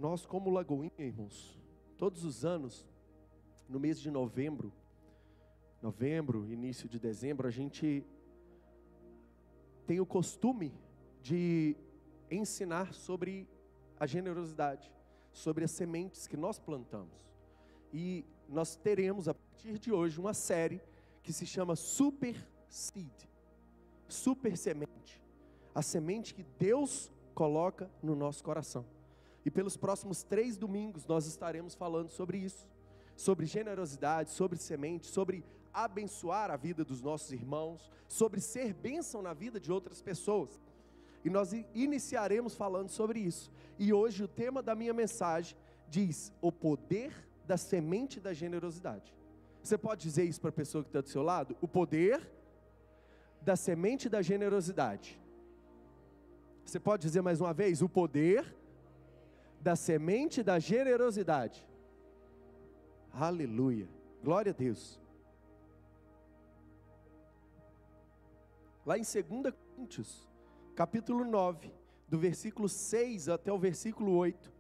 Nós como Lagoinha, irmãos, todos os anos, no mês de novembro, início de dezembro, a gente tem o costume de ensinar sobre a generosidade, sobre as sementes que nós plantamos. E nós teremos a partir de hoje uma série que se chama Super Seed, super semente, a semente que Deus coloca no nosso coração. E pelos próximos 3 domingos nós estaremos falando sobre isso, sobre generosidade, sobre semente, sobre abençoar a vida dos nossos irmãos, sobre ser bênção na vida de outras pessoas. E nós iniciaremos falando sobre isso. E hoje o tema da minha mensagem diz: o poder da semente da generosidade. Você pode dizer isso para a pessoa que está do seu lado? O poder da semente da generosidade. Você pode dizer mais uma vez? O poder da semente da generosidade. Aleluia, glória a Deus. Lá em 2 Coríntios, capítulo 9, do versículo 6 até o versículo 8,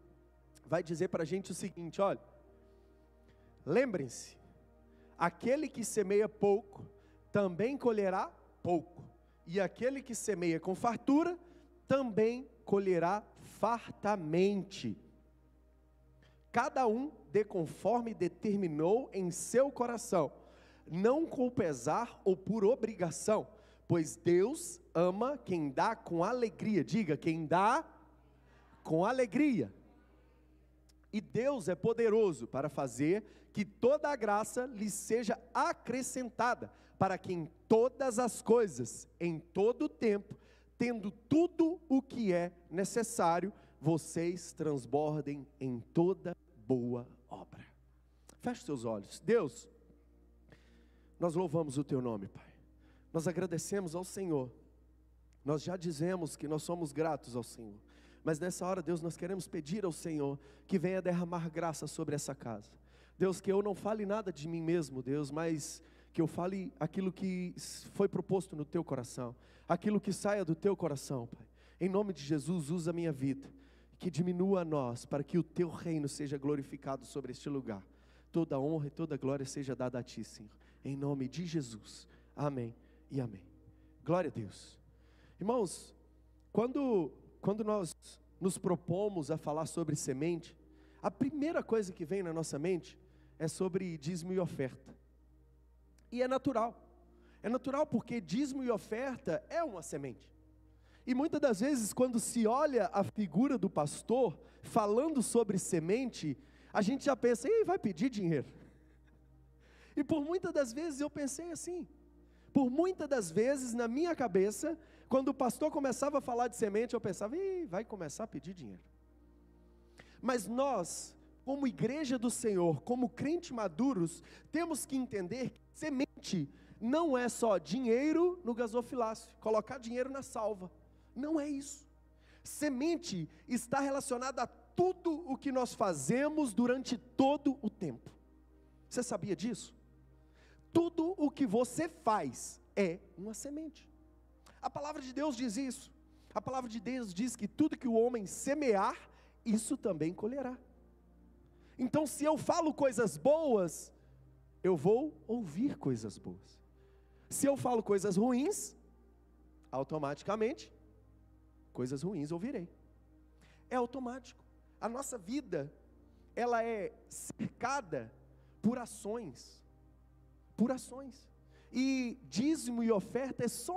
vai dizer para a gente o seguinte: olha, lembrem-se, aquele que semeia pouco, também colherá pouco, e aquele que semeia com fartura, também colherá fartamente. Cada um dê conforme determinou em seu coração, não com pesar ou por obrigação, pois Deus ama quem dá com alegria. Diga, quem dá com alegria. E Deus é poderoso para fazer que toda a graça lhe seja acrescentada, para que em todas as coisas, em todo o tempo, tendo tudo o que é necessário, vocês transbordem em toda boa obra. Feche seus olhos. Deus, nós louvamos o teu nome, Pai. Nós agradecemos ao Senhor. Nós já dizemos que nós somos gratos ao Senhor. Mas nessa hora, Deus, nós queremos pedir ao Senhor que venha derramar graça sobre essa casa. Deus, que eu não fale nada de mim mesmo, Deus, mas que eu fale aquilo que foi proposto no teu coração, aquilo que saia do teu coração, Pai. Em nome de Jesus, usa a minha vida, que diminua a nós, para que o teu reino seja glorificado sobre este lugar. Toda honra e toda glória seja dada a ti, Senhor. Em nome de Jesus. Amém e amém. Glória a Deus. Irmãos, quando nós nos propomos a falar sobre semente, a primeira coisa que vem na nossa mente é sobre dízimo e oferta. E é natural porque dízimo e oferta é uma semente. E muitas das vezes, quando se olha a figura do pastor falando sobre semente, a gente já pensa: "Ih, vai pedir dinheiro". E por muitas das vezes eu pensei assim. Por muitas das vezes na minha cabeça, quando o pastor começava a falar de semente, eu pensava: "Ih, vai começar a pedir dinheiro". Mas nós, como igreja do Senhor, como crentes maduros, temos que entender que semente não é só dinheiro no gasofilácio, colocar dinheiro na salva. Não é isso. Semente está relacionada a tudo o que nós fazemos durante todo o tempo. Você sabia disso? Tudo o que você faz é uma semente. A palavra de Deus diz isso. A palavra de Deus diz que tudo que o homem semear, isso também colherá. Então, se eu falo coisas boas, eu vou ouvir coisas boas. Se eu falo coisas ruins, automaticamente, coisas ruins ouvirei. É automático. A nossa vida, ela é cercada por ações. Por ações. E dízimo e oferta é só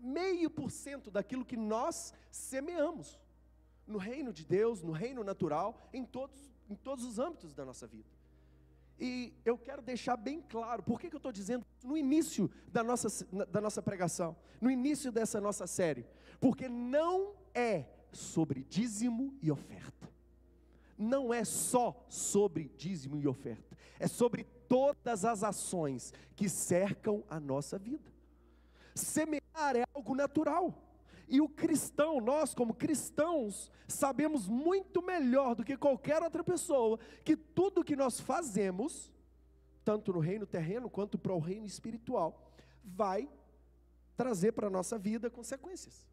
0,5% daquilo que nós semeamos. No reino de Deus, no reino natural, em todos os âmbitos da nossa vida. E eu quero deixar bem claro, por que eu estou dizendo no início da nossa pregação, no início dessa nossa série? Porque não é sobre dízimo e oferta. Não é só sobre dízimo e oferta. É sobre todas as ações que cercam a nossa vida. Semear é algo natural. E o cristão, nós como cristãos, sabemos muito melhor do que qualquer outra pessoa, que tudo que nós fazemos, tanto no reino terreno, quanto para o reino espiritual, vai trazer para a nossa vida consequências.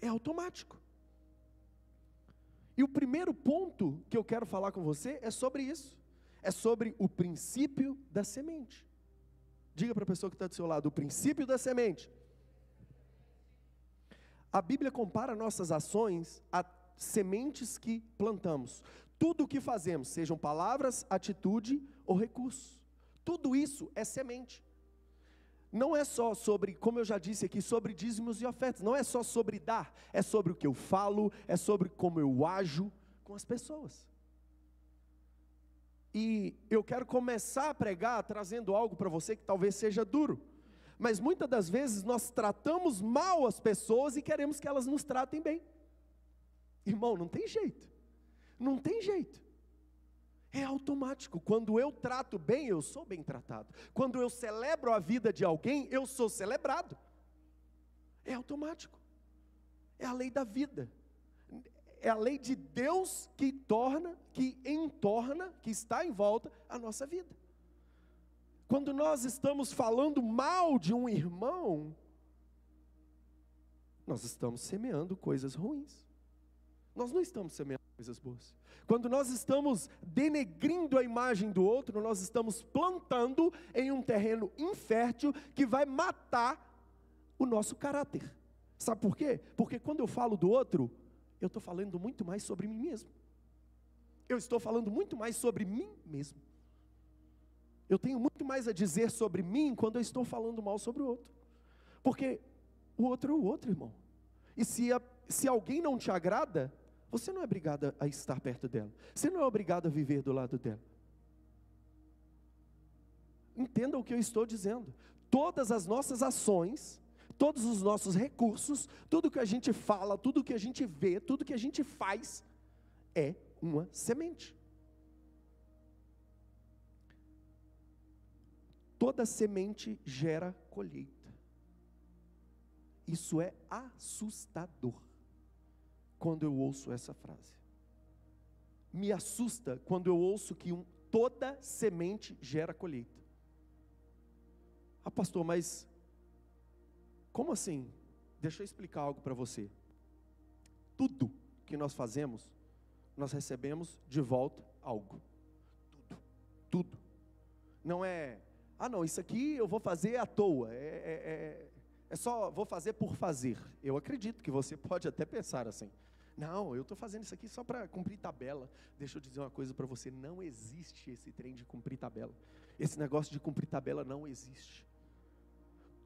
É automático. E o primeiro ponto que eu quero falar com você é sobre isso. É sobre o princípio da semente. Diga para a pessoa que está do seu lado, o princípio da semente. A Bíblia compara nossas ações a sementes que plantamos. Tudo o que fazemos, sejam palavras, atitude ou recursos, tudo isso é semente. Não é só sobre, como eu já disse aqui, sobre dízimos e ofertas, não é só sobre dar, é sobre o que eu falo, é sobre como eu ajo com as pessoas. E eu quero começar a pregar trazendo algo para você que talvez seja duro, mas muitas das vezes nós tratamos mal as pessoas e queremos que elas nos tratem bem. Irmão, não tem jeito, não tem jeito. É automático. Quando eu trato bem, eu sou bem tratado. Quando eu celebro a vida de alguém, eu sou celebrado. É automático. É a lei da vida. É a lei de Deus que entorna, que está em volta a nossa vida. Quando nós estamos falando mal de um irmão, nós estamos semeando coisas ruins. Nós não estamos semeando coisas boas. Quando nós estamos denegrindo a imagem do outro, nós estamos plantando em um terreno infértil que vai matar o nosso caráter. Sabe por quê? Porque quando eu falo do outro, eu estou falando muito mais sobre mim mesmo. Eu estou falando muito mais sobre mim mesmo. Eu tenho muito mais a dizer sobre mim quando eu estou falando mal sobre o outro. Porque o outro é o outro, irmão. E se alguém não te agrada, você não é obrigado a estar perto dela. Você não é obrigado a viver do lado dela. Entenda o que eu estou dizendo. Todas as nossas ações, todos os nossos recursos, tudo que a gente fala, tudo que a gente vê, tudo que a gente faz, é uma semente. Toda semente gera colheita. Isso é assustador quando eu ouço essa frase. Me assusta quando eu ouço que toda semente gera colheita. Ah, pastor, mas como assim? Deixa eu explicar algo para você. Tudo que nós fazemos, nós recebemos de volta algo. Tudo. Não é, não, isso aqui eu vou fazer à toa, é só, vou fazer por fazer. Eu acredito que você pode até pensar assim. Não, eu estou fazendo isso aqui só para cumprir tabela. Deixa eu dizer uma coisa para você, não existe esse trem de cumprir tabela. Esse negócio de cumprir tabela não existe.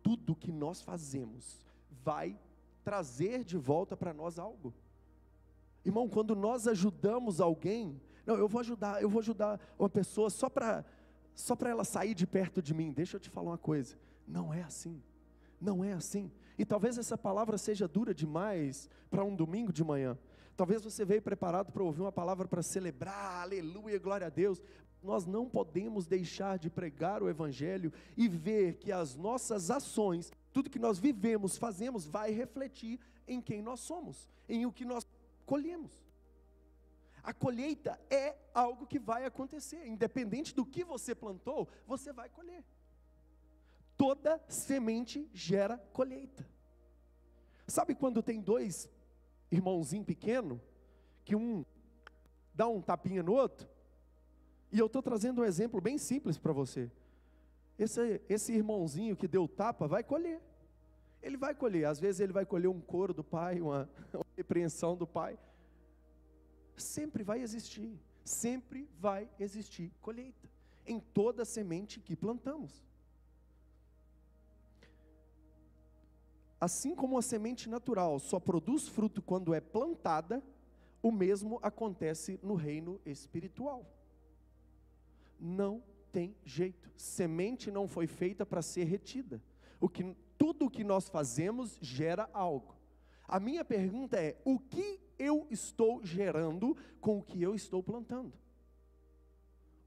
Tudo que nós fazemos vai trazer de volta para nós algo. Irmão, quando nós ajudamos alguém, não, eu vou ajudar uma pessoa só para ela sair de perto de mim. Deixa eu te falar uma coisa, não é assim. Não é assim. E talvez essa palavra seja dura demais para um domingo de manhã. Talvez você veio preparado para ouvir uma palavra para celebrar, aleluia, glória a Deus. Nós não podemos deixar de pregar o Evangelho e ver que as nossas ações, tudo que nós vivemos, fazemos, vai refletir em quem nós somos, em o que nós colhemos. A colheita é algo que vai acontecer, independente do que você plantou, você vai colher. Toda semente gera colheita. Sabe quando tem dois irmãozinhos pequenos, que um dá um tapinha no outro? E eu estou trazendo um exemplo bem simples para você. Esse irmãozinho que deu tapa vai colher. Ele vai colher, às vezes ele vai colher um couro do pai, uma repreensão do pai. Sempre vai existir colheita, em toda semente que plantamos. Assim como a semente natural só produz fruto quando é plantada, o mesmo acontece no reino espiritual. Não tem jeito. Semente não foi feita para ser retida. Tudo o que nós fazemos gera algo. A minha pergunta é, o que eu estou gerando com o que eu estou plantando?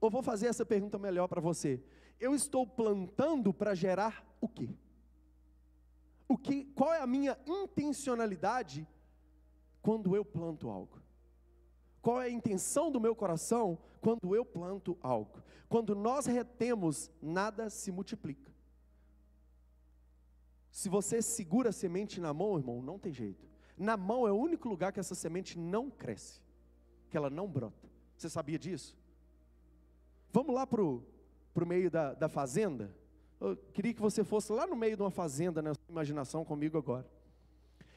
Ou vou fazer essa pergunta melhor para você. Eu estou plantando para gerar o quê? Qual é a minha intencionalidade quando eu planto algo? Qual é a intenção do meu coração quando eu planto algo? Quando nós retemos, nada se multiplica. Se você segura a semente na mão, irmão, não tem jeito. Na mão é o único lugar que essa semente não cresce. que ela não brota. Você sabia disso? Vamos lá para o meio da fazenda? Eu queria que você fosse lá no meio de uma fazenda, na sua imaginação comigo agora.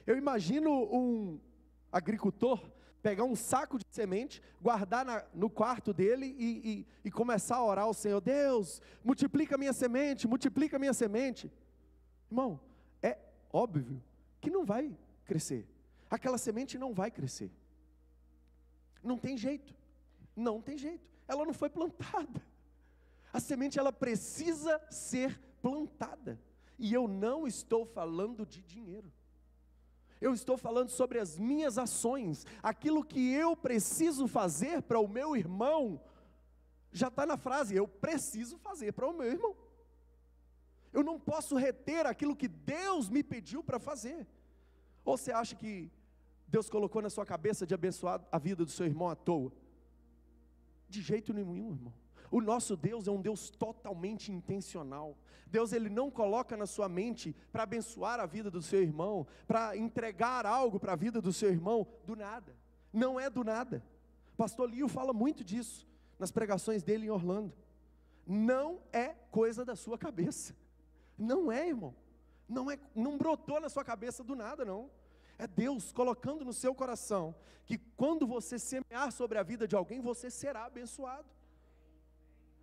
Eu imagino um agricultor pegar um saco de semente, guardar no quarto dele e começar a orar ao Senhor: Deus, multiplica a minha semente, multiplica a minha semente. Irmão, é óbvio que não vai crescer. Aquela semente não vai crescer. Não tem jeito. Não tem jeito. Ela não foi plantada. A semente, ela precisa ser plantada. E eu não estou falando de dinheiro. Eu estou falando sobre as minhas ações. Aquilo que eu preciso fazer para o meu irmão, já está na frase: eu preciso fazer para o meu irmão. Eu não posso reter aquilo que Deus me pediu para fazer. Ou você acha que Deus colocou na sua cabeça de abençoar a vida do seu irmão à toa? De jeito nenhum, irmão. O nosso Deus é um Deus totalmente intencional. Deus, Ele não coloca na sua mente para abençoar a vida do seu irmão, para entregar algo para a vida do seu irmão, do nada. Não é do nada. Pastor Lio fala muito disso, nas pregações dele em Orlando. Não é coisa da sua cabeça. Não é, irmão. Não brotou na sua cabeça do nada, não. É Deus colocando no seu coração, que quando você semear sobre a vida de alguém, você será abençoado.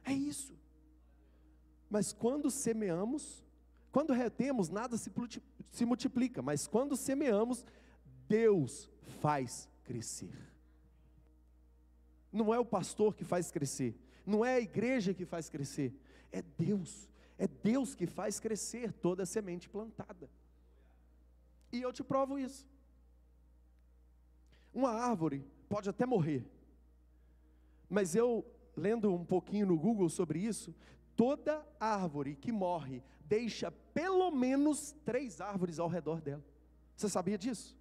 É isso. Mas quando semeamos, quando retemos, nada se multiplica. Mas quando semeamos, Deus faz crescer. Não é o pastor que faz crescer, não é a igreja que faz crescer, é Deus. É Deus que faz crescer toda a semente plantada. E eu te provo isso. Uma árvore pode até morrer, mas eu, lendo um pouquinho no Google sobre isso, toda árvore que morre deixa pelo menos 3 árvores ao redor dela. Você sabia disso?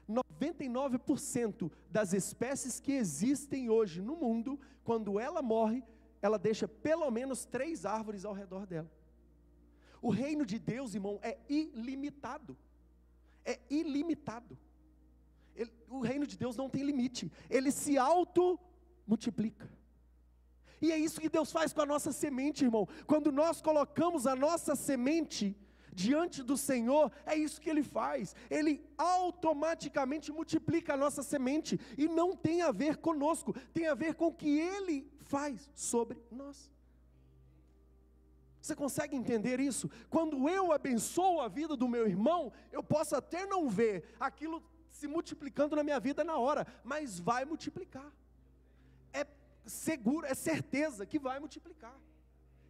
99% das espécies que existem hoje no mundo, quando ela morre, ela deixa pelo menos 3 árvores ao redor dela. O reino de Deus, irmão, é ilimitado. É ilimitado. O reino de Deus não tem limite. Ele se auto-multiplica. E é isso que Deus faz com a nossa semente, irmão. Quando nós colocamos a nossa semente diante do Senhor, é isso que Ele faz. Ele automaticamente multiplica a nossa semente. E não tem a ver conosco, tem a ver com o que Ele faz sobre nós. Você consegue entender isso? Quando eu abençoo a vida do meu irmão, eu posso até não ver aquilo se multiplicando na minha vida na hora, mas vai multiplicar. É seguro, é certeza que vai multiplicar.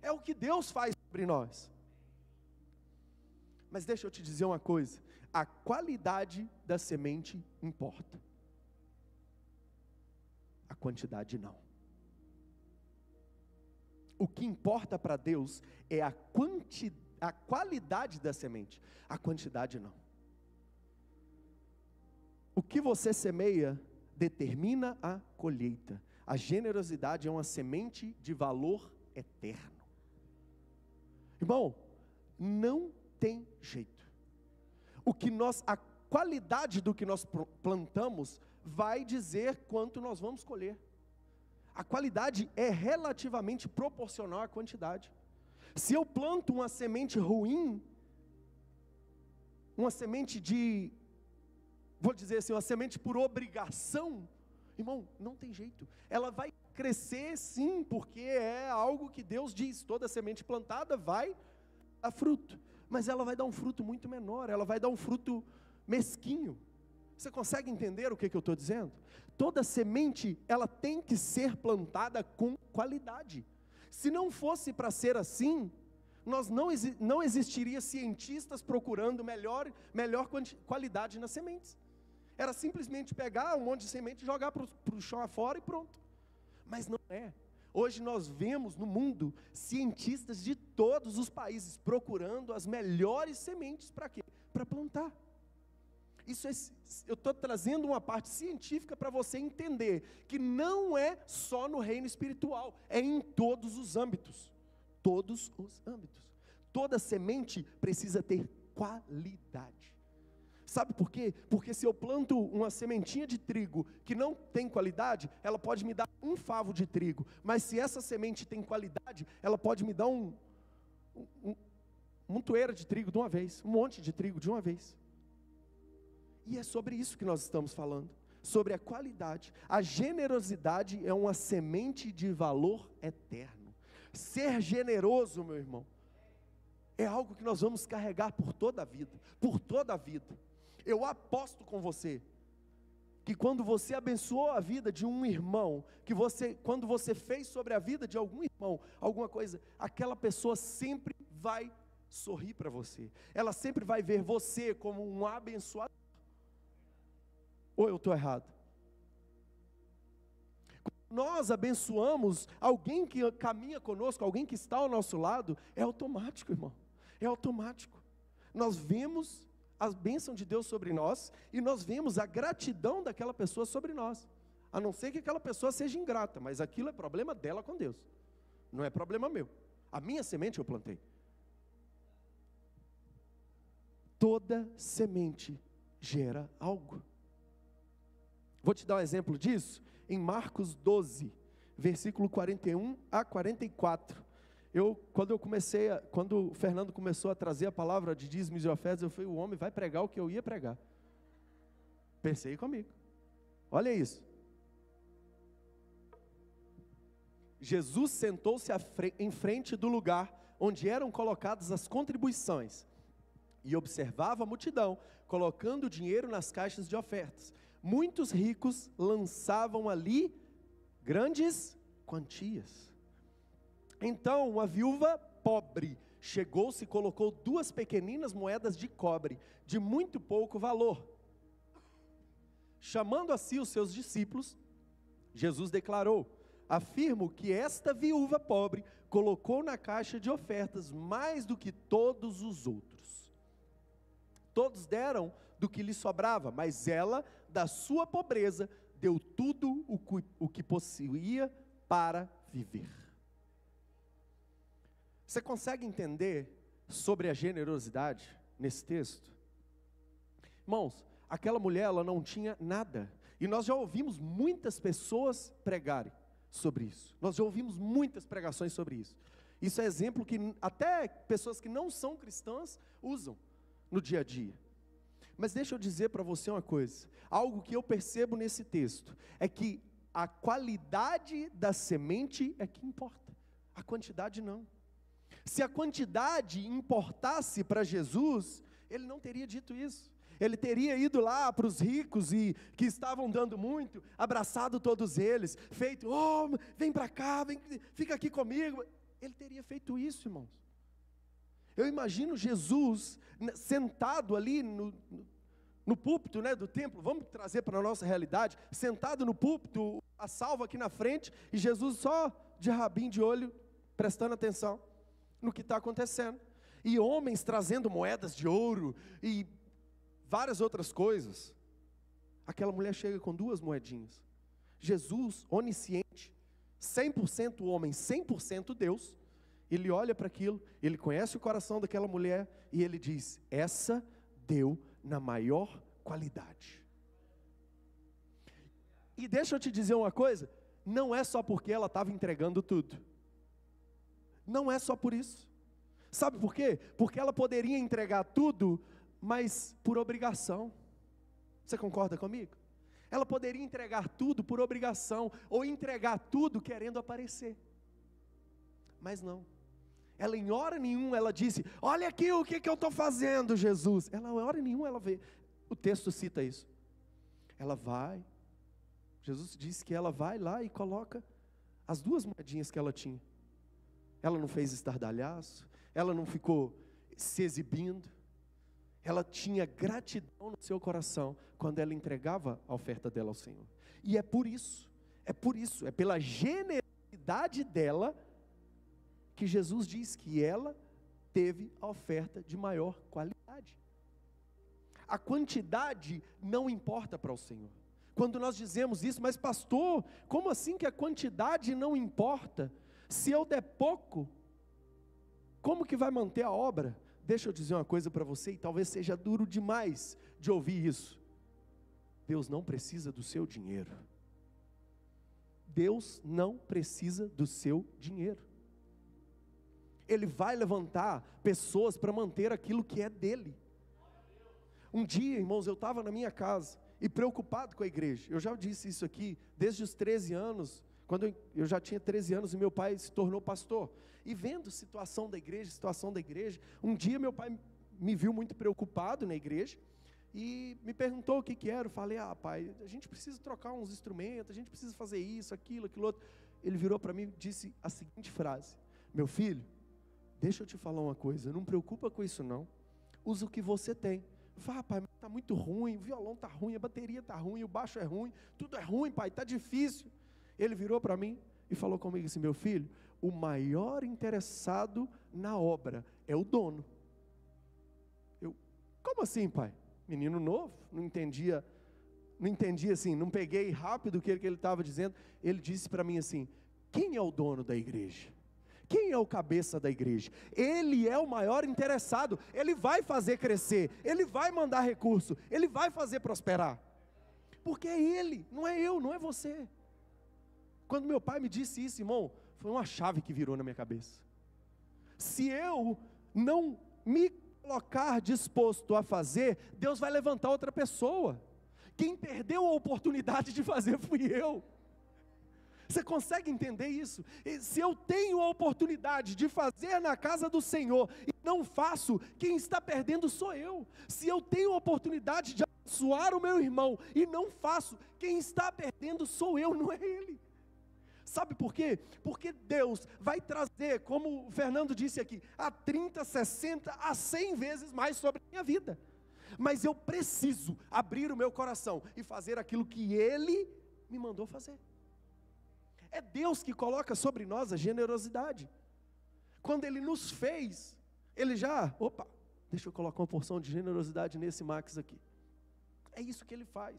É o que Deus faz sobre nós. Mas deixa eu te dizer uma coisa: a qualidade da semente importa, a quantidade não. O que importa para Deus é a qualidade da semente, a quantidade não. O que você semeia determina a colheita. A generosidade é uma semente de valor eterno. Irmão, não tem jeito. A qualidade do que nós plantamos vai dizer quanto nós vamos colher. A qualidade é relativamente proporcional à quantidade. Se eu planto uma semente ruim, uma semente vou dizer assim, uma semente por obrigação, irmão, não tem jeito. Ela vai crescer sim, porque é algo que Deus diz: toda semente plantada vai dar fruto. Mas ela vai dar um fruto muito menor, ela vai dar um fruto mesquinho. Você consegue entender o que eu estou dizendo? Toda semente, ela tem que ser plantada com qualidade. Se não fosse para ser assim, não existiria cientistas procurando melhor qualidade nas sementes. Era simplesmente pegar um monte de semente e jogar para o chão afora e pronto. Mas não é. Hoje nós vemos no mundo cientistas de todos os países procurando as melhores sementes para quê? Para plantar. Eu estou trazendo uma parte científica para você entender que não é só no reino espiritual, é em todos os âmbitos. Todos os âmbitos. Toda semente precisa ter qualidade. Sabe por quê? Porque se eu planto uma sementinha de trigo que não tem qualidade, ela pode me dar um favo de trigo. Mas se essa semente tem qualidade, ela pode me dar um montoeira de trigo de uma vez, um monte de trigo de uma vez. E é sobre isso que nós estamos falando, sobre a qualidade. A generosidade é uma semente de valor eterno. Ser generoso, meu irmão, é algo que nós vamos carregar por toda a vida, por toda a vida. Eu aposto com você, que quando você abençoou a vida de um irmão, quando você fez sobre a vida de algum irmão, alguma coisa, aquela pessoa sempre vai sorrir para você, ela sempre vai ver você como um abençoador. Ou eu estou errado? Nós abençoamos alguém que caminha conosco, alguém que está ao nosso lado, é automático, irmão, é automático. Nós vemos a bênção de Deus sobre nós, e nós vemos a gratidão daquela pessoa sobre nós, a não ser que aquela pessoa seja ingrata, mas aquilo é problema dela com Deus, não é problema meu. A minha semente eu plantei. Toda semente gera algo. Vou te dar um exemplo disso, em Marcos 12, versículo 41 a 44, quando o Fernando começou a trazer a palavra de dízimos e ofertas, eu falei, o homem vai pregar o que eu ia pregar. Pensei comigo, olha isso. Jesus sentou-se em frente do lugar onde eram colocadas as contribuições, e observava a multidão, colocando o dinheiro nas caixas de ofertas. Muitos ricos lançavam ali grandes quantias. Então uma viúva pobre chegou-se e colocou 2 pequeninas moedas de cobre, de muito pouco valor. Chamando a si os seus discípulos, Jesus declarou: afirmo que esta viúva pobre colocou na caixa de ofertas mais do que todos os outros. Todos deram do que lhe sobrava, mas ela, da sua pobreza, deu tudo o que possuía para viver. Você consegue entender sobre a generosidade nesse texto? Irmãos, aquela mulher, ela não tinha nada, e nós já ouvimos muitas pessoas pregarem sobre isso, nós já ouvimos muitas pregações sobre isso. Isso é exemplo que até pessoas que não são cristãs usam no dia a dia. Mas deixa eu dizer para você uma coisa, algo que eu percebo nesse texto, é que a qualidade da semente é que importa, a quantidade não. Se a quantidade importasse para Jesus, ele não teria dito isso. Ele teria ido lá para os ricos e que estavam dando muito, abraçado todos eles, feito, oh, vem para cá, vem, fica aqui comigo. Ele teria feito isso, irmãos. Eu imagino Jesus sentado ali no púlpito, né, do templo, vamos trazer para a nossa realidade, sentado no púlpito, a salva aqui na frente, e Jesus só de rabinho de olho, prestando atenção no que está acontecendo, e homens trazendo moedas de ouro, e várias outras coisas. Aquela mulher chega com 2 moedinhas, Jesus, onisciente, 100% homem, 100% Deus, ele olha para aquilo, ele conhece o coração daquela mulher, e ele diz, essa deu na maior qualidade. E deixa eu te dizer uma coisa, não é só porque ela estava entregando tudo, não é só por isso. Sabe por quê? Porque ela poderia entregar tudo, mas por obrigação. Você concorda comigo? Ela poderia entregar tudo por obrigação, ou entregar tudo querendo aparecer, mas não. Ela em hora nenhuma, ela disse, olha aqui o que eu estou fazendo, Jesus. Ela em hora nenhuma, ela vê, o texto cita isso. Ela vai, Jesus disse que ela vai lá e coloca as 2 moedinhas que ela tinha. Ela não fez estardalhaço, ela não ficou se exibindo. Ela tinha gratidão no seu coração, quando ela entregava a oferta dela ao Senhor. E é por isso, é pela generosidade dela, que Jesus diz que ela teve a oferta de maior qualidade. A quantidade não importa para o Senhor. Quando nós dizemos isso, mas pastor, como assim que a quantidade não importa? Se eu der pouco, como que vai manter a obra? Deixa eu dizer uma coisa para você, e talvez seja duro demais de ouvir isso. Deus não precisa do seu dinheiro. Deus não precisa do seu dinheiro. Ele vai levantar pessoas para manter aquilo que é dele. Um dia, irmãos, eu estava na minha casa e preocupado com a igreja. Eu já disse isso aqui, desde os 13 anos, quando eu já tinha 13 anos e meu pai se tornou pastor. E vendo situação da igreja, um dia meu pai me viu muito preocupado na igreja e me perguntou o que era. Eu falei, pai, a gente precisa trocar uns instrumentos, a gente precisa fazer isso, aquilo outro. Ele virou para mim e disse a seguinte frase: meu filho, deixa eu te falar uma coisa, não preocupa com isso não, usa o que você tem. Eu falei, pai, está muito ruim, o violão está ruim, a bateria está ruim, o baixo é ruim, tudo é ruim, pai, está difícil. Ele virou para mim e falou comigo assim: meu filho, o maior interessado na obra é o dono. Eu, como assim, pai? Menino novo, não entendia assim, não peguei rápido o que ele estava dizendo. Ele disse para mim assim: quem é o dono da igreja? Quem é o cabeça da igreja? Ele é o maior interessado, ele vai fazer crescer, ele vai mandar recurso, ele vai fazer prosperar, porque é ele, não é eu, não é você. Quando meu pai me disse isso, irmão, foi uma chave que virou na minha cabeça. Se eu não me colocar disposto a fazer, Deus vai levantar outra pessoa. Quem perdeu a oportunidade de fazer fui eu. Você consegue entender isso? Se eu tenho a oportunidade de fazer na casa do Senhor e não faço, quem está perdendo sou eu. Se eu tenho a oportunidade de abençoar o meu irmão e não faço, quem está perdendo sou eu, não é ele. Sabe por quê? Porque Deus vai trazer, como o Fernando disse aqui, a 30, 60, a 100 vezes mais sobre a minha vida. Mas eu preciso abrir o meu coração e fazer aquilo que Ele me mandou fazer. É Deus que coloca sobre nós a generosidade. Quando Ele nos fez, Ele já, deixa eu colocar uma porção de generosidade nesse Max aqui. É isso que Ele faz.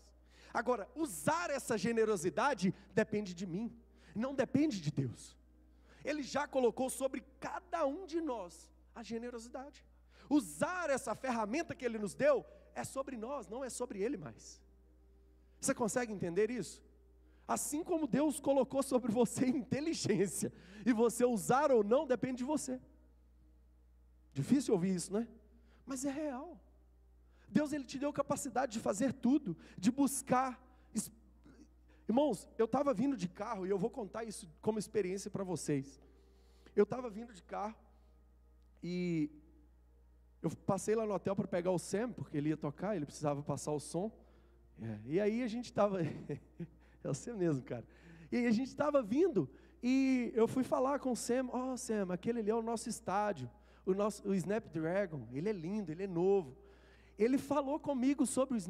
Agora, usar essa generosidade depende de mim, não depende de Deus. Ele já colocou sobre cada um de nós a generosidade. Usar essa ferramenta que Ele nos deu é sobre nós, não é sobre Ele mais. Você consegue entender isso? Assim como Deus colocou sobre você inteligência, e você usar ou não depende de você. Difícil ouvir isso, né? Mas é real. Deus, Ele te deu capacidade de fazer tudo, de buscar. Irmãos, eu estava vindo de carro, e eu vou contar isso como experiência para vocês. Eu estava vindo de carro, e eu passei lá no hotel para pegar o Sam, porque ele ia tocar, ele precisava passar o som. E aí a gente estava... É você mesmo, cara. E aí a gente estava vindo, e eu fui falar com o Sam. Sam, aquele ali é o nosso estádio, o Snapdragon, ele é lindo, ele é novo. Ele falou comigo sobre o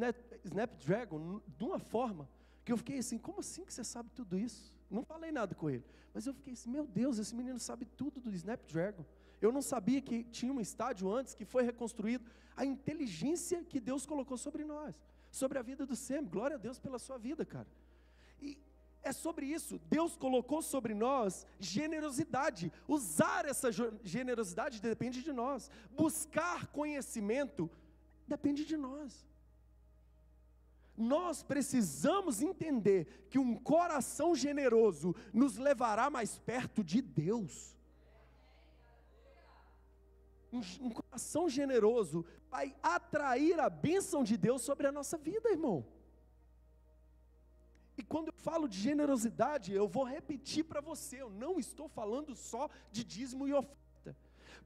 Snapdragon de uma forma que eu fiquei assim, como assim que você sabe tudo isso? Não falei nada com ele, mas eu fiquei assim, meu Deus, esse menino sabe tudo do Snapdragon. Eu não sabia que tinha um estádio antes, que foi reconstruído. A inteligência que Deus colocou sobre nós, sobre a vida do Sam. Glória a Deus pela sua vida, cara. E é sobre isso, Deus colocou sobre nós generosidade. Usar essa generosidade depende de nós. Buscar conhecimento depende de nós. Nós precisamos entender que um coração generoso nos levará mais perto de Deus. Um coração generoso vai atrair a bênção de Deus sobre a nossa vida, irmão. E quando eu falo de generosidade, eu vou repetir para você, eu não estou falando só de dízimo e oferta.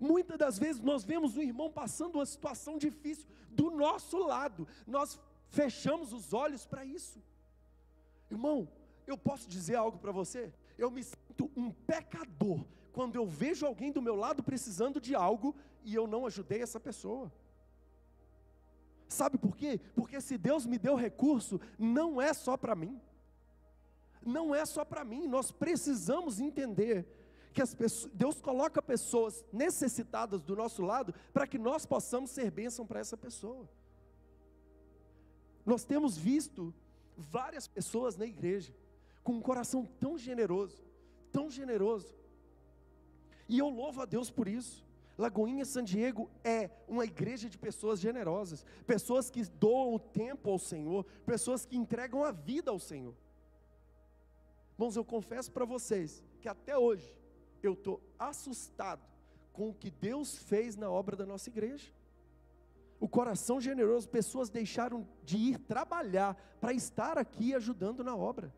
Muitas das vezes nós vemos um irmão passando uma situação difícil do nosso lado, nós fechamos os olhos para isso. Irmão, eu posso dizer algo para você? Eu me sinto um pecador quando eu vejo alguém do meu lado precisando de algo e eu não ajudei essa pessoa. Sabe por quê? Porque se Deus me deu recurso, não é só para mim. Não é só para mim, nós precisamos entender que Deus coloca pessoas necessitadas do nosso lado para que nós possamos ser bênção para essa pessoa. Nós temos visto várias pessoas na igreja com um coração tão generoso, e eu louvo a Deus por isso. Lagoinha San Diego é uma igreja de pessoas generosas, pessoas que doam o tempo ao Senhor, pessoas que entregam a vida ao Senhor. Irmãos, eu confesso para vocês que até hoje eu estou assustado com o que Deus fez na obra da nossa igreja. O coração generoso, pessoas deixaram de ir trabalhar para estar aqui ajudando na obra.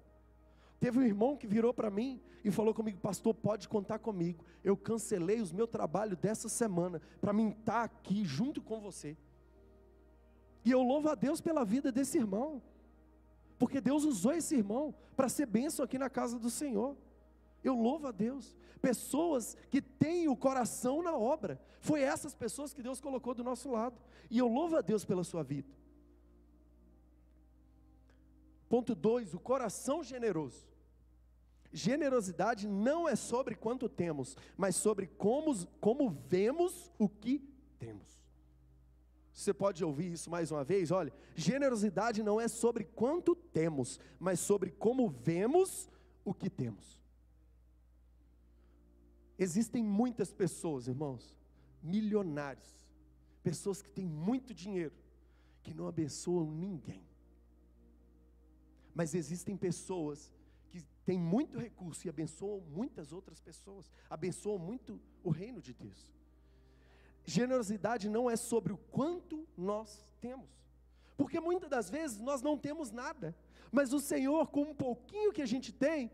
Teve um irmão que virou para mim e falou comigo: pastor, pode contar comigo, eu cancelei o meu trabalho dessa semana, para mim estar aqui junto com você. E eu louvo a Deus pela vida desse irmão, porque Deus usou esse irmão para ser bênção aqui na casa do Senhor. Eu louvo a Deus, pessoas que têm o coração na obra, foi essas pessoas que Deus colocou do nosso lado, e eu louvo a Deus pela sua vida. Ponto 2, o coração generoso. Generosidade não é sobre quanto temos, mas sobre como vemos o que temos. Você pode ouvir isso mais uma vez? Olha, generosidade não é sobre quanto temos, mas sobre como vemos o que temos. Existem muitas pessoas, irmãos, milionários, pessoas que têm muito dinheiro, que não abençoam ninguém. Mas existem pessoas que têm muito recurso e abençoam muitas outras pessoas, abençoam muito o reino de Deus. Generosidade não é sobre o quanto nós temos, porque muitas das vezes nós não temos nada, mas o Senhor, com um pouquinho que a gente tem,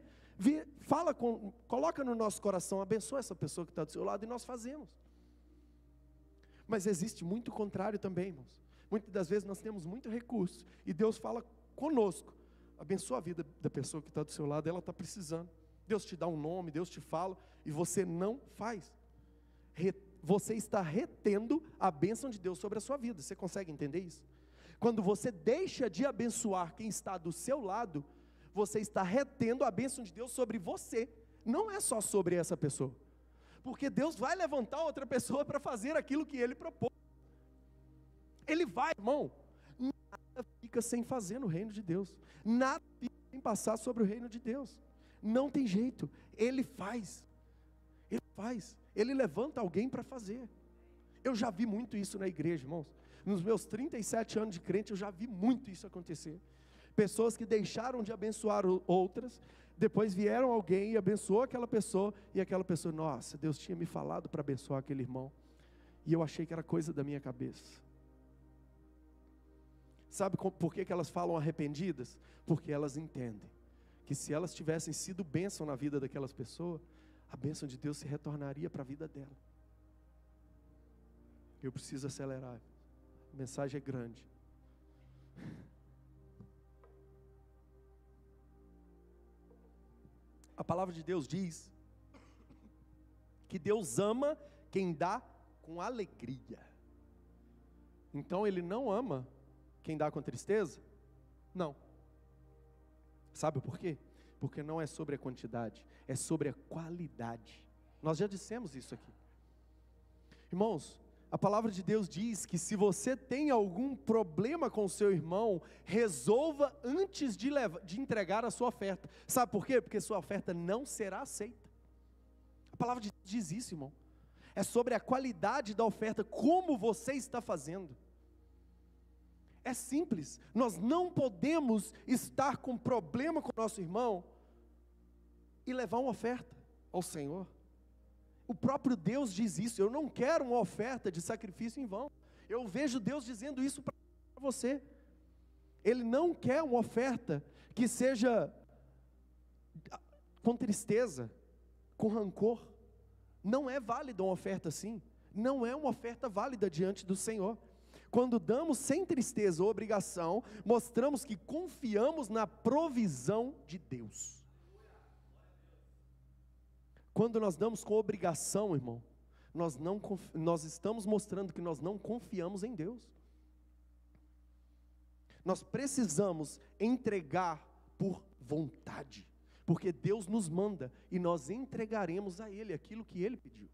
coloca no nosso coração: abençoa essa pessoa que está do seu lado, e nós fazemos. Mas existe muito contrário também, irmãos. Muitas das vezes nós temos muito recurso, e Deus fala conosco: abençoa a vida da pessoa que está do seu lado, ela está precisando. Deus te dá um nome, Deus te fala, e você não faz. Você está retendo a bênção de Deus sobre a sua vida. Você consegue entender isso? Quando você deixa de abençoar quem está do seu lado, você está retendo a bênção de Deus sobre você. Não é só sobre essa pessoa, porque Deus vai levantar outra pessoa para fazer aquilo que Ele propôs. Ele vai, irmão. Nada fica sem fazer no reino de Deus, nada fica sem passar sobre o reino de Deus. Não tem jeito, Ele faz. Ele levanta alguém para fazer. Eu já vi muito isso na igreja, irmãos. Nos meus 37 anos de crente, eu já vi muito isso acontecer. Pessoas que deixaram de abençoar outras, depois vieram alguém e abençoou aquela pessoa, e aquela pessoa: nossa, Deus tinha me falado para abençoar aquele irmão, e eu achei que era coisa da minha cabeça. Sabe por que elas falam arrependidas? Porque elas entendem que se elas tivessem sido bênção na vida daquelas pessoas, a bênção de Deus se retornaria para a vida dela. Eu preciso acelerar, a mensagem é grande. A palavra de Deus diz que Deus ama quem dá com alegria. Então Ele não ama quem dá com tristeza? Não. Sabe por quê? Porque não é sobre a quantidade, é sobre a qualidade. Nós já dissemos isso aqui. Irmãos, a palavra de Deus diz que se você tem algum problema com o seu irmão, resolva antes de entregar a sua oferta. Sabe por quê? Porque sua oferta não será aceita. A palavra de Deus diz isso, irmão. É sobre a qualidade da oferta, como você está fazendo. É simples, nós não podemos estar com problema com o nosso irmão e levar uma oferta ao Senhor. O próprio Deus diz isso: eu não quero uma oferta de sacrifício em vão. Eu vejo Deus dizendo isso para você. Ele não quer uma oferta que seja com tristeza, com rancor. Não é válida uma oferta assim. Não é uma oferta válida diante do Senhor. Quando damos sem tristeza ou obrigação, mostramos que confiamos na provisão de Deus. Quando nós damos com obrigação, irmão, nós estamos mostrando que nós não confiamos em Deus. Nós precisamos entregar por vontade, porque Deus nos manda e nós entregaremos a Ele aquilo que Ele pediu.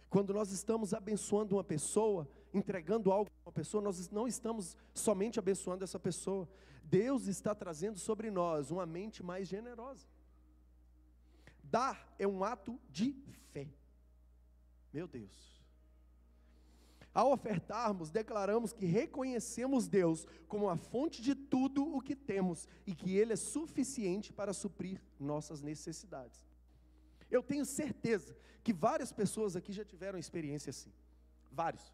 Quando nós estamos abençoando uma pessoa, entregando algo a uma pessoa, nós não estamos somente abençoando essa pessoa. Deus está trazendo sobre nós uma mente mais generosa. Dar é um ato de fé. Meu Deus. Ao ofertarmos, declaramos que reconhecemos Deus como a fonte de tudo o que temos e que Ele é suficiente para suprir nossas necessidades. Eu tenho certeza que várias pessoas aqui já tiveram experiência assim. Vários.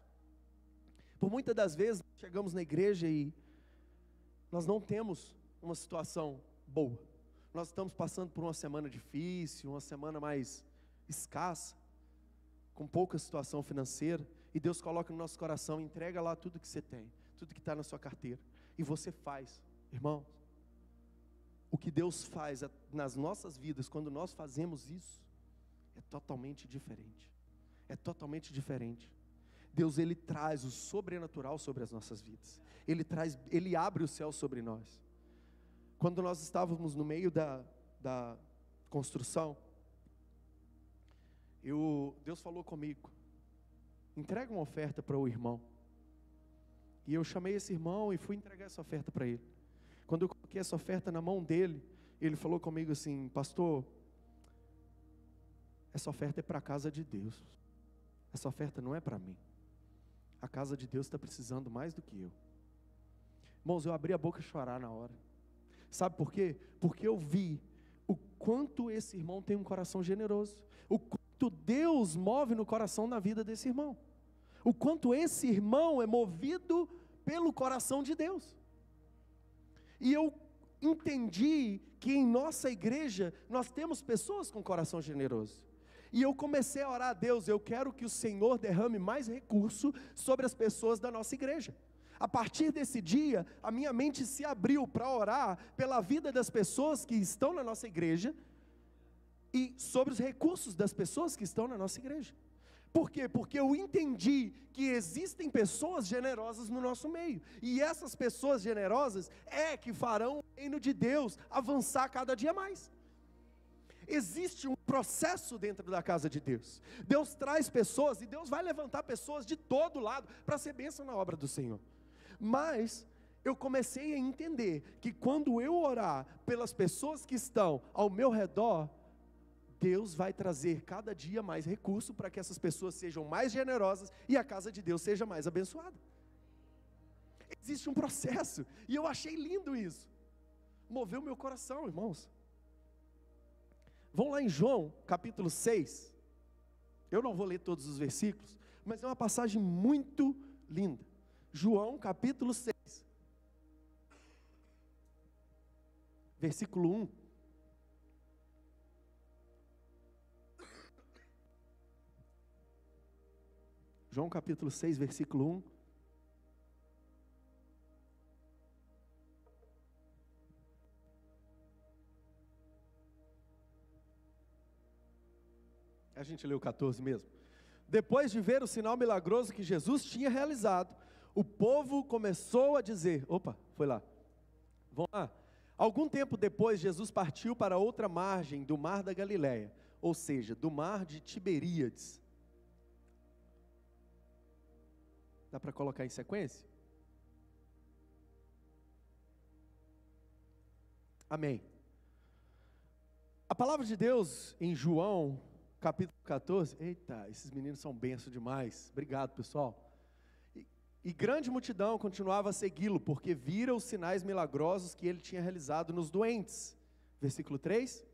Por muitas das vezes, chegamos na igreja e nós não temos uma situação boa. Nós estamos passando por uma semana difícil, uma semana mais escassa, com pouca situação financeira, e Deus coloca no nosso coração, entrega lá tudo que você tem, tudo que está na sua carteira, e você faz. Irmãos, o que Deus faz nas nossas vidas, quando nós fazemos isso, é totalmente diferente. É totalmente diferente. Deus, Ele traz o sobrenatural sobre as nossas vidas. Ele abre o céu sobre nós. Quando nós estávamos no meio da construção, Deus falou comigo, entrega uma oferta para o irmão. E eu chamei esse irmão e fui entregar essa oferta para ele. Quando eu coloquei essa oferta na mão dele, ele falou comigo assim: pastor, essa oferta é para a casa de Deus. Essa oferta não é para mim. A casa de Deus está precisando mais do que eu. Irmãos, eu abri a boca e chorar na hora. Sabe por quê? Porque eu vi o quanto esse irmão tem um coração generoso. O quanto Deus move no coração na vida desse irmão. O quanto esse irmão é movido pelo coração de Deus. E eu entendi que em nossa igreja nós temos pessoas com coração generoso. E eu comecei a orar a Deus, eu quero que o Senhor derrame mais recurso sobre as pessoas da nossa igreja. A partir desse dia, a minha mente se abriu para orar pela vida das pessoas que estão na nossa igreja e sobre os recursos das pessoas que estão na nossa igreja. Por quê? Porque eu entendi que existem pessoas generosas no nosso meio, e essas pessoas generosas que farão o reino de Deus avançar cada dia mais. Existe um processo dentro da casa de Deus. Deus traz pessoas, e Deus vai levantar pessoas de todo lado para ser bênção na obra do Senhor. Mas eu comecei a entender que quando eu orar pelas pessoas que estão ao meu redor, Deus vai trazer cada dia mais recurso para que essas pessoas sejam mais generosas e a casa de Deus seja mais abençoada. Existe um processo, e eu achei lindo isso. Moveu meu coração, irmãos. Vamos lá em João, capítulo 6. Eu não vou ler todos os versículos, mas é uma passagem muito linda. João, capítulo 6. Versículo 1. João capítulo 6, versículo 1. A gente leu o 14 mesmo. Depois de ver o sinal milagroso que Jesus tinha realizado, o povo começou a dizer, foi lá. Vamos lá. Algum tempo depois, Jesus partiu para outra margem do mar da Galileia, ou seja, do mar de Tiberíades. Dá para colocar em sequência? Amém. A palavra de Deus em João, capítulo 14, eita, esses meninos são bênçãos demais, obrigado pessoal. E grande multidão continuava a segui-lo, porque viram os sinais milagrosos que ele tinha realizado nos doentes. Versículo 3.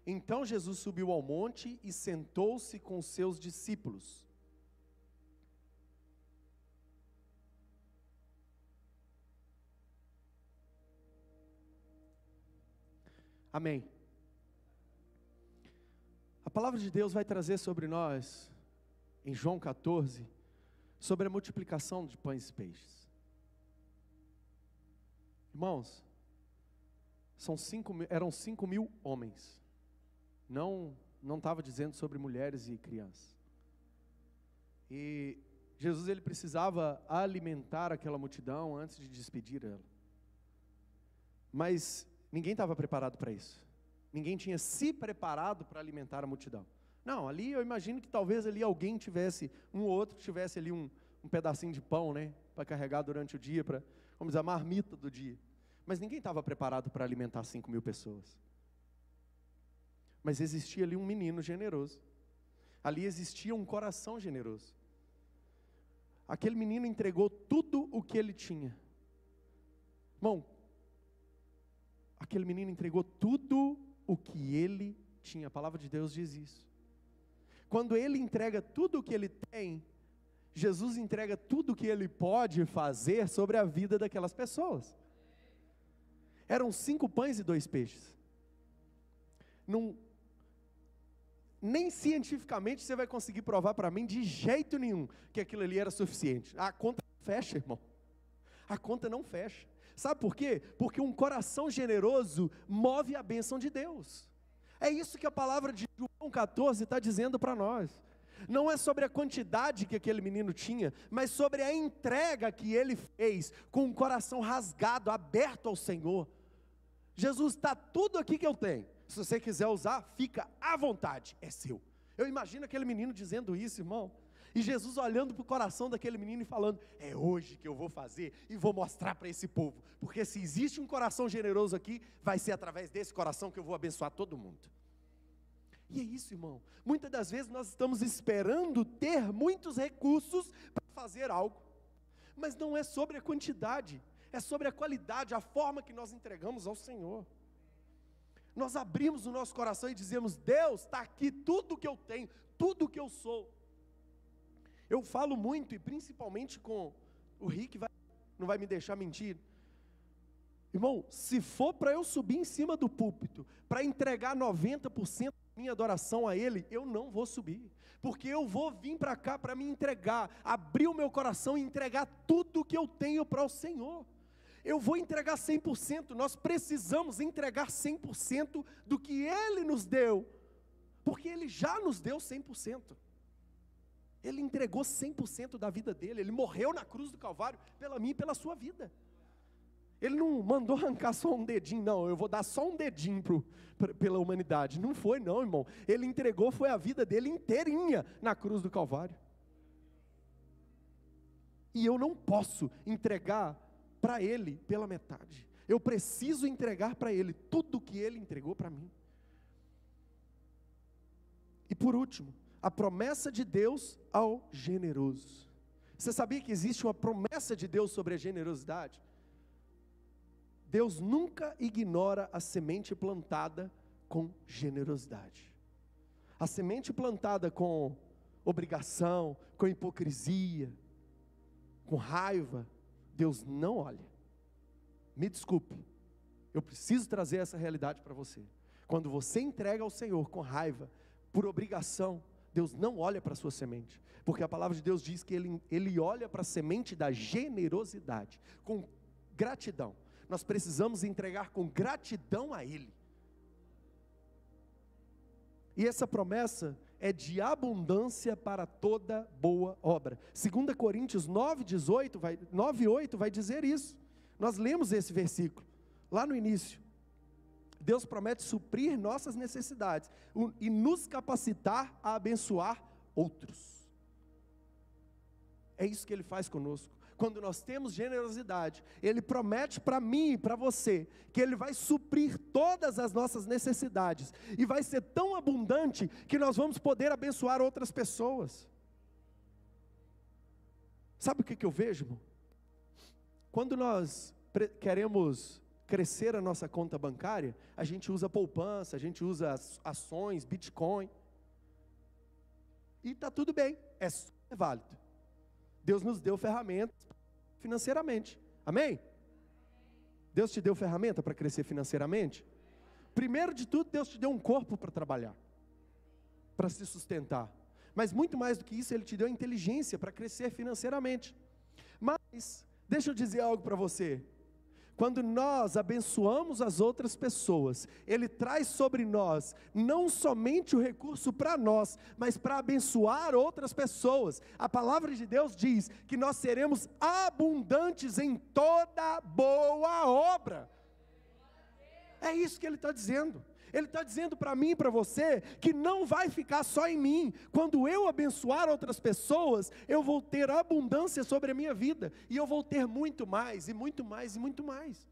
Então Jesus subiu ao monte e sentou-se com os seus discípulos. Amém. A palavra de Deus vai trazer sobre nós, em João 14, sobre a multiplicação de pães e peixes. Irmãos, eram 5.000 homens. Não estava dizendo sobre mulheres e crianças. E Jesus ele precisava alimentar aquela multidão antes de despedir ela. Mas ninguém estava preparado para isso. Ninguém tinha se preparado para alimentar a multidão. Não, ali eu imagino que talvez ali alguém tivesse, um ou outro tivesse ali um pedacinho de pão, né? Para carregar durante o dia, vamos dizer, a marmita do dia. Mas ninguém estava preparado para alimentar 5.000 pessoas. Mas existia ali um menino generoso. Ali existia um coração generoso. Aquele menino entregou tudo o que ele tinha. Irmão, aquele menino entregou tudo o que ele tinha. A palavra de Deus diz isso. Quando ele entrega tudo o que ele tem, Jesus entrega tudo o que ele pode fazer sobre a vida daquelas pessoas. Eram 5 pães e 2 peixes. Nem cientificamente você vai conseguir provar para mim de jeito nenhum que aquilo ali era suficiente. A conta não fecha, irmão. A conta não fecha. Sabe por quê? Porque um coração generoso move a bênção de Deus. É isso que a palavra de João 14 está dizendo para nós. Não é sobre a quantidade que aquele menino tinha, mas sobre a entrega que ele fez, com o coração rasgado, aberto ao Senhor. Jesus, está tudo aqui que eu tenho. Se você quiser usar, fica à vontade, é seu. Eu imagino aquele menino dizendo isso, irmão. E Jesus olhando para o coração daquele menino e falando, é hoje que eu vou fazer e vou mostrar para esse povo. Porque se existe um coração generoso aqui, vai ser através desse coração que eu vou abençoar todo mundo. E é isso, irmão. Muitas das vezes nós estamos esperando ter muitos recursos para fazer algo. Mas não é sobre a quantidade, é sobre a qualidade, a forma que nós entregamos ao Senhor. Nós abrimos o nosso coração e dizemos, Deus, está aqui tudo que eu tenho, tudo que eu sou. Eu falo muito, e principalmente com o Rick, não vai me deixar mentir. Irmão, se for para eu subir em cima do púlpito, para entregar 90% da minha adoração a Ele, eu não vou subir. Porque eu vou vir para cá para me entregar, abrir o meu coração e entregar tudo que eu tenho para o Senhor. Eu vou entregar 100%, nós precisamos entregar 100% do que Ele nos deu, porque Ele já nos deu 100%. Ele entregou 100% da vida dele, Ele morreu na cruz do Calvário, pela minha e pela sua vida. Ele não mandou arrancar só um dedinho, não, eu vou dar só um dedinho pela humanidade. Não foi não, irmão. Ele entregou, foi a vida dele inteirinha na cruz do Calvário. E eu não posso entregar para Ele pela metade. Eu preciso entregar para Ele tudo que Ele entregou para mim. E por último, a promessa de Deus ao generoso. Você sabia que existe uma promessa de Deus sobre a generosidade? Deus nunca ignora a semente plantada com generosidade. A semente plantada com obrigação, com hipocrisia, com raiva, Deus não olha. Me desculpe, eu preciso trazer essa realidade para você. Quando você entrega ao Senhor com raiva, por obrigação, Deus não olha para a sua semente, porque a palavra de Deus diz que Ele olha para a semente da generosidade, com gratidão. Nós precisamos entregar com gratidão a Ele. E essa promessa é de abundância para toda boa obra. 2 Coríntios 9:8 vai dizer isso. Nós lemos esse versículo, lá no início. Deus promete suprir nossas necessidades e nos capacitar a abençoar outros. É isso que Ele faz conosco. Quando nós temos generosidade, Ele promete para mim e para você, que Ele vai suprir todas as nossas necessidades, e vai ser tão abundante, que nós vamos poder abençoar outras pessoas. Sabe o que eu vejo, irmão? Quando nós queremos crescer a nossa conta bancária, a gente usa poupança, a gente usa ações, Bitcoin, e está tudo bem, é válido. Deus nos deu ferramentas financeiramente, amém? Deus te deu ferramenta para crescer financeiramente? Primeiro de tudo, Deus te deu um corpo para trabalhar, para se sustentar, mas muito mais do que isso, Ele te deu inteligência para crescer financeiramente. Mas, deixa eu dizer algo para você. Quando nós abençoamos as outras pessoas, Ele traz sobre nós, não somente o recurso para nós, mas para abençoar outras pessoas. A palavra de Deus diz que nós seremos abundantes em toda boa obra. É isso que Ele está dizendo. Ele está dizendo para mim e para você, que não vai ficar só em mim. Quando eu abençoar outras pessoas, eu vou ter abundância sobre a minha vida, e eu vou ter muito mais, e muito mais, e muito mais.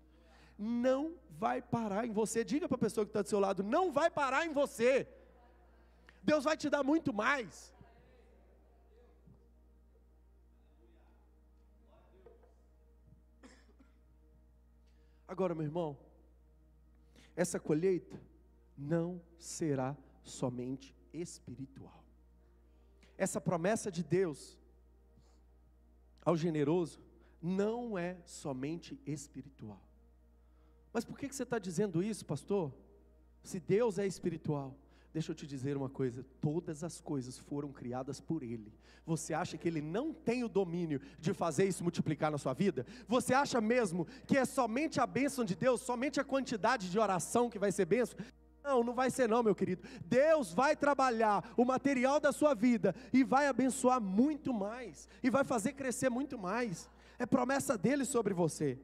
não vai parar em você. Diga para a pessoa que está do seu lado, não vai parar em você. Deus vai te dar muito mais. Agora, meu irmão, essa colheita não será somente espiritual. Essa promessa de Deus ao generoso não é somente espiritual. Mas por que você está dizendo isso, pastor? Se Deus é espiritual, deixa eu te dizer uma coisa, todas as coisas foram criadas por Ele. Você acha que Ele não tem o domínio de fazer isso multiplicar na sua vida? Você acha mesmo que é somente a bênção de Deus, somente a quantidade de oração que vai ser bênção? Não, não vai ser não, meu querido. Deus vai trabalhar o material da sua vida e vai abençoar muito mais, e vai fazer crescer muito mais. É promessa dEle sobre você.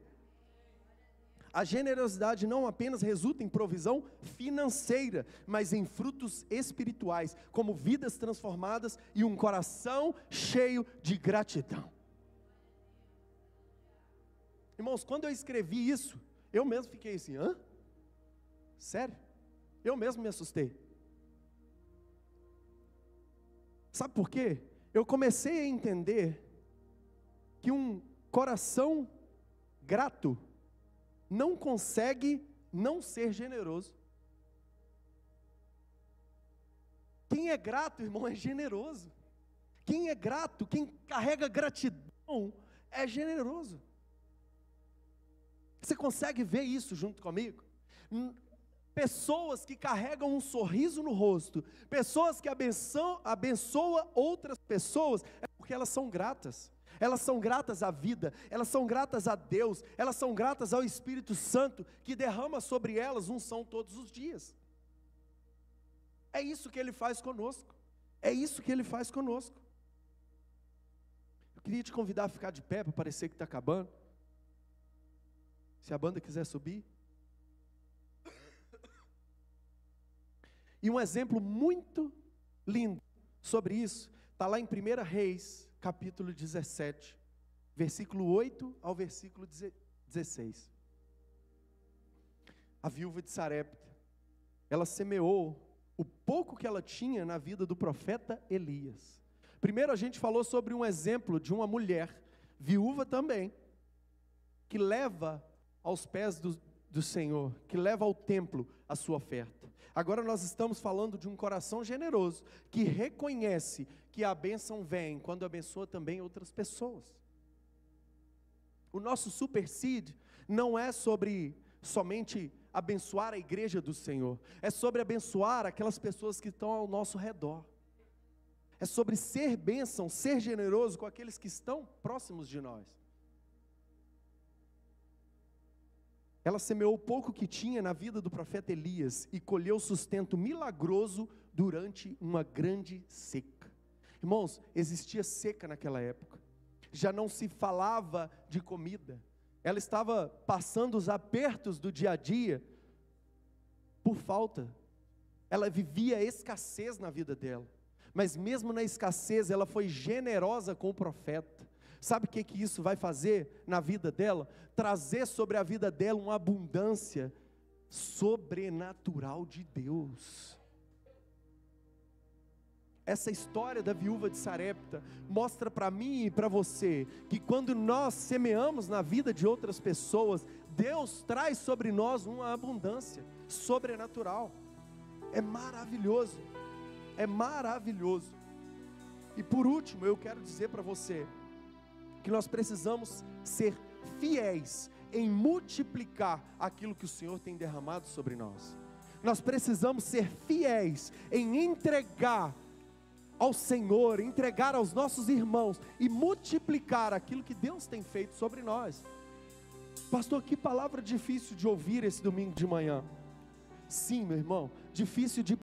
A generosidade não apenas resulta em provisão financeira, mas em frutos espirituais, como vidas transformadas e um coração cheio de gratidão. Irmãos, quando eu escrevi isso, eu mesmo fiquei assim, hã? Sério? Eu mesmo me assustei. Sabe por quê? Eu comecei a entender que um coração grato não consegue não ser generoso. Quem é grato, irmão, é generoso. Quem é grato, quem carrega gratidão, é generoso. Você consegue ver isso junto comigo? Pessoas que carregam um sorriso no rosto, pessoas que abençoam outras pessoas, é porque elas são gratas. Elas são gratas à vida, elas são gratas a Deus, elas são gratas ao Espírito Santo, que derrama sobre elas unção todos os dias. É isso que Ele faz conosco, é isso que Ele faz conosco. Eu queria te convidar a ficar de pé, para parecer que está acabando. Se a banda quiser subir. E um exemplo muito lindo sobre isso, está lá em 1 Reis, capítulo 17, versículo 8 ao versículo 16. A viúva de Sarepta, ela semeou o pouco que ela tinha na vida do profeta Elias. Primeiro a gente falou sobre um exemplo de uma mulher, viúva também, que leva aos pés do Senhor, que leva ao templo a sua oferta. Agora nós estamos falando de um coração generoso, que reconhece que a bênção vem quando abençoa também outras pessoas. O nosso Super Seed não é sobre somente abençoar a igreja do Senhor, é sobre abençoar aquelas pessoas que estão ao nosso redor. É sobre ser bênção, ser generoso com aqueles que estão próximos de nós. Ela semeou o pouco que tinha na vida do profeta Elias e colheu sustento milagroso durante uma grande seca. Irmãos, existia seca naquela época, já não se falava de comida, ela estava passando os apertos do dia a dia por falta, ela vivia escassez na vida dela, mas mesmo na escassez ela foi generosa com o profeta. Sabe o que isso vai fazer na vida dela? Trazer sobre a vida dela uma abundância sobrenatural de Deus. Essa história da viúva de Sarepta mostra para mim e para você que quando nós semeamos na vida de outras pessoas, Deus traz sobre nós uma abundância sobrenatural. É maravilhoso, é maravilhoso. E por último, eu quero dizer para você que nós precisamos ser fiéis em multiplicar aquilo que o Senhor tem derramado sobre nós. Nós precisamos ser fiéis em entregar ao Senhor, entregar aos nossos irmãos e multiplicar aquilo que Deus tem feito sobre nós. Pastor, que palavra difícil de ouvir esse domingo de manhã. Sim, meu irmão, difícil de